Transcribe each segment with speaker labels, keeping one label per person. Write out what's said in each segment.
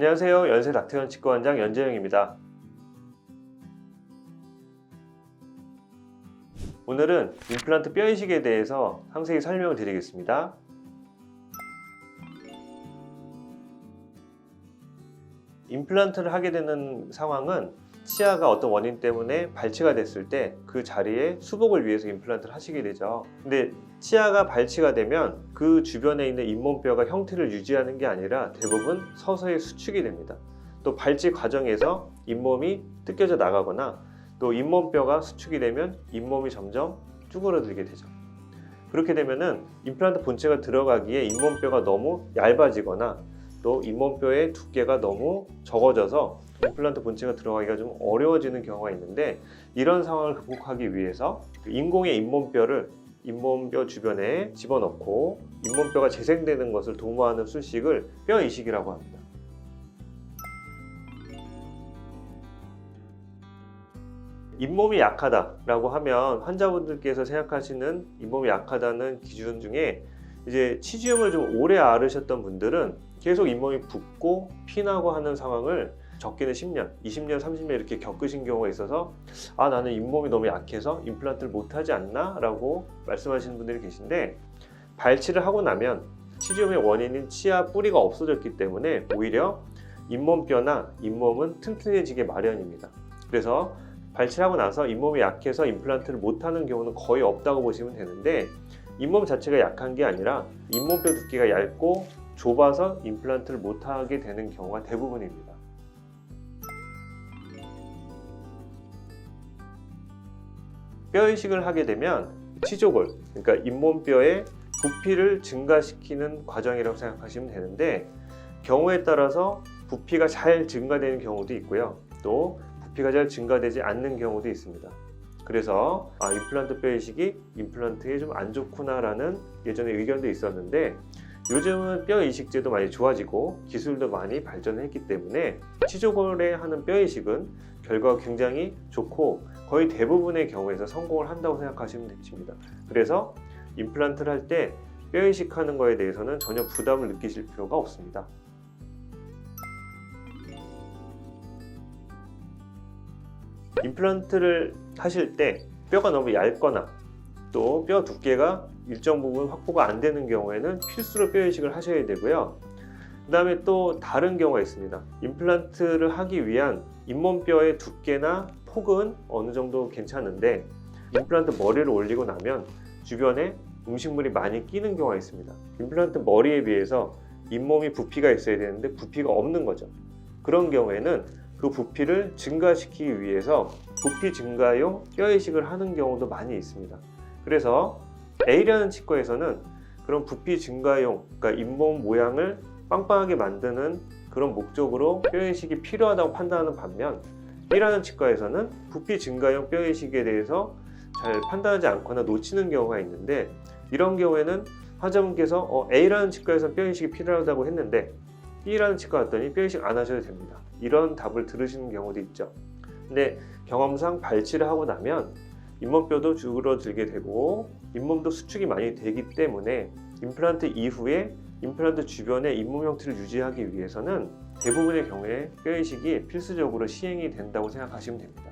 Speaker 1: 안녕하세요. 연세 닥터현 치과원장 연재영입니다. 오늘은 임플란트 뼈이식에 대해서 상세히 설명을 드리겠습니다. 임플란트를 하게 되는 상황은 치아가 어떤 원인 때문에 발치가 됐을 때 그 자리에 수복을 위해서 임플란트를 하시게 되죠. 근데 치아가 발치가 되면 그 주변에 있는 잇몸뼈가 형태를 유지하는 게 아니라 대부분 서서히 수축이 됩니다. 또 발치 과정에서 잇몸이 뜯겨져 나가거나 또 잇몸뼈가 수축이 되면 잇몸이 점점 쭈그러들게 되죠. 그렇게 되면은 임플란트 본체가 들어가기에 잇몸뼈가 너무 얇아지거나 또 잇몸뼈의 두께가 너무 적어져서 임플란트 본체가 들어가기가 좀 어려워지는 경우가 있는데, 이런 상황을 극복하기 위해서 인공의 잇몸뼈를 잇몸뼈 주변에 집어넣고 잇몸뼈가 재생되는 것을 도모하는 수식을 뼈이식이라고 합니다. 잇몸이 약하다라고 하면 환자분들께서 생각하시는 잇몸이 약하다는 기준 중에 이제 치주염을 좀 오래 앓으셨던 분들은 계속 잇몸이 붓고 피나고 하는 상황을 적게는 10년, 20년, 30년 이렇게 겪으신 경우가 있어서 나는 잇몸이 너무 약해서 임플란트를 못하지 않나? 라고 말씀하시는 분들이 계신데, 발치를 하고 나면 치주염의 원인인 치아 뿌리가 없어졌기 때문에 오히려 잇몸뼈나 잇몸은 튼튼해지게 마련입니다. 그래서 발치를 하고 나서 잇몸이 약해서 임플란트를 못하는 경우는 거의 없다고 보시면 되는데, 잇몸 자체가 약한 게 아니라 잇몸뼈 두께가 얇고 좁아서 임플란트를 못하게 되는 경우가 대부분입니다. 뼈이식을 하게 되면 치조골, 그러니까 잇몸뼈의 부피를 증가시키는 과정이라고 생각하시면 되는데, 경우에 따라서 부피가 잘 증가되는 경우도 있고요, 또 부피가 잘 증가되지 않는 경우도 있습니다. 그래서 임플란트 뼈이식이 임플란트에 좀 안 좋구나 라는 예전에 의견도 있었는데, 요즘은 뼈 이식제도 많이 좋아지고 기술도 많이 발전했기 때문에 치조골에 하는 뼈 이식은 결과가 굉장히 좋고 거의 대부분의 경우에서 성공을 한다고 생각하시면 됩니다. 그래서 임플란트를 할 때 뼈 이식하는 거에 대해서는 전혀 부담을 느끼실 필요가 없습니다. 임플란트를 하실 때 뼈가 너무 얇거나 또 뼈 두께가 일정 부분 확보가 안 되는 경우에는 필수로 뼈 이식을 하셔야 되고요. 그 다음에 또 다른 경우가 있습니다. 임플란트를 하기 위한 잇몸뼈의 두께나 폭은 어느 정도 괜찮은데, 임플란트 머리를 올리고 나면 주변에 음식물이 많이 끼는 경우가 있습니다. 임플란트 머리에 비해서 잇몸이 부피가 있어야 되는데 부피가 없는 거죠. 그런 경우에는 그 부피를 증가시키기 위해서 부피 증가용 뼈 이식을 하는 경우도 많이 있습니다. 그래서 A라는 치과에서는 그런 부피 증가용, 그러니까 잇몸 모양을 빵빵하게 만드는 그런 목적으로 뼈 이식이 필요하다고 판단하는 반면, B라는 치과에서는 부피 증가용 뼈 이식에 대해서 잘 판단하지 않거나 놓치는 경우가 있는데, 이런 경우에는 환자분께서 A라는 치과에서는 뼈 이식이 필요하다고 했는데 B라는 치과 갔더니 뼈 이식 안 하셔도 됩니다. 이런 답을 들으시는 경우도 있죠. 근데 경험상 발치를 하고 나면 잇몸뼈도 줄어들게 되고 잇몸도 수축이 많이 되기 때문에 임플란트 이후에 임플란트 주변의 잇몸 형태를 유지하기 위해서는 대부분의 경우에 뼈 이식이 필수적으로 시행이 된다고 생각하시면 됩니다.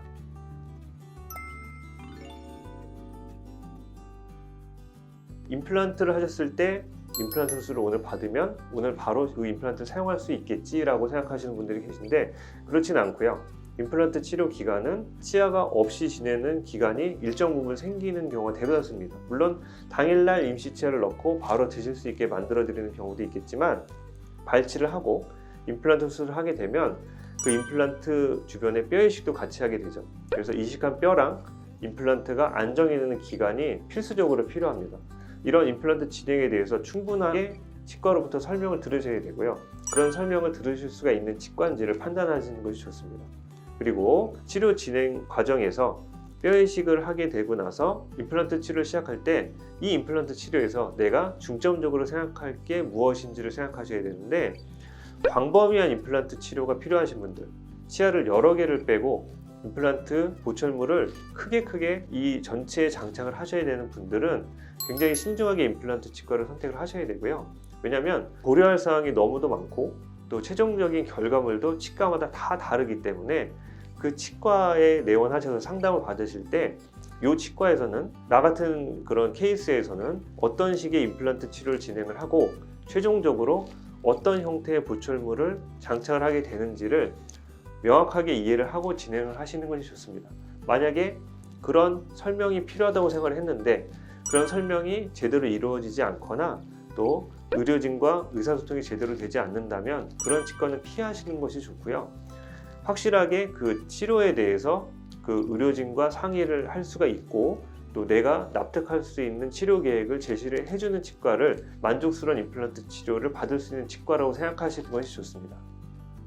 Speaker 1: 임플란트를 하셨을 때 임플란트 수술을 오늘 받으면 오늘 바로 그 임플란트를 사용할 수 있겠지라고 생각하시는 분들이 계신데, 그렇진 않고요. 임플란트 치료 기간은 치아가 없이 지내는 기간이 일정 부분 생기는 경우가 대부분입니다. 물론 당일날 임시 치아를 넣고 바로 드실 수 있게 만들어 드리는 경우도 있겠지만, 발치를 하고 임플란트 수술을 하게 되면 그 임플란트 주변에 뼈 이식도 같이 하게 되죠. 그래서 이식한 뼈랑 임플란트가 안정이 되는 기간이 필수적으로 필요합니다. 이런 임플란트 진행에 대해서 충분하게 치과로부터 설명을 들으셔야 되고요. 그런 설명을 들으실 수가 있는 치과인지를 판단하시는 것이 좋습니다. 그리고 치료 진행 과정에서 뼈 이식을 하게 되고 나서 임플란트 치료를 시작할 때 이 임플란트 치료에서 내가 중점적으로 생각할 게 무엇인지를 생각하셔야 되는데, 광범위한 임플란트 치료가 필요하신 분들, 치아를 여러 개를 빼고 임플란트 보철물을 크게 이 전체에 장착을 하셔야 되는 분들은 굉장히 신중하게 임플란트 치과를 선택을 하셔야 되고요. 왜냐하면 고려할 사항이 너무도 많고 또 최종적인 결과물도 치과마다 다 다르기 때문에 그 치과에 내원하셔서 상담을 받으실 때 이 치과에서는 나 같은 그런 케이스에서는 어떤 식의 임플란트 치료를 진행을 하고 최종적으로 어떤 형태의 보철물을 장착을 하게 되는지를 명확하게 이해를 하고 진행을 하시는 것이 좋습니다. 만약에 그런 설명이 필요하다고 생각을 했는데 그런 설명이 제대로 이루어지지 않거나 또 의료진과 의사소통이 제대로 되지 않는다면 그런 치과는 피하시는 것이 좋고요. 확실하게 그 치료에 대해서 그 의료진과 상의를 할 수가 있고 또 내가 납득할 수 있는 치료 계획을 제시를 해주는 치과를 만족스러운 임플란트 치료를 받을 수 있는 치과라고 생각하시는 것이 좋습니다.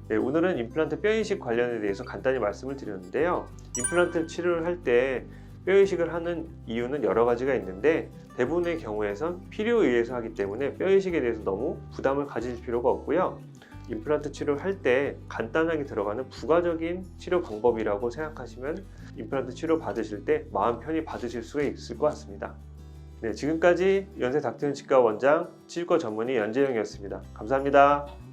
Speaker 1: 네, 오늘은 임플란트 뼈이식 관련에 대해서 간단히 말씀을 드렸는데요. 임플란트 치료를 할 때 뼈이식을 하는 이유는 여러 가지가 있는데 대부분의 경우에선 필요에 의해서 하기 때문에 뼈이식에 대해서 너무 부담을 가질 필요가 없고요. 임플란트 치료를 할 때 간단하게 들어가는 부가적인 치료 방법이라고 생각하시면 임플란트 치료 받으실 때 마음 편히 받으실 수가 있을 것 같습니다. 네, 지금까지 연세 닥터는 치과 원장 치유과 전문의 연재영이었습니다. 감사합니다.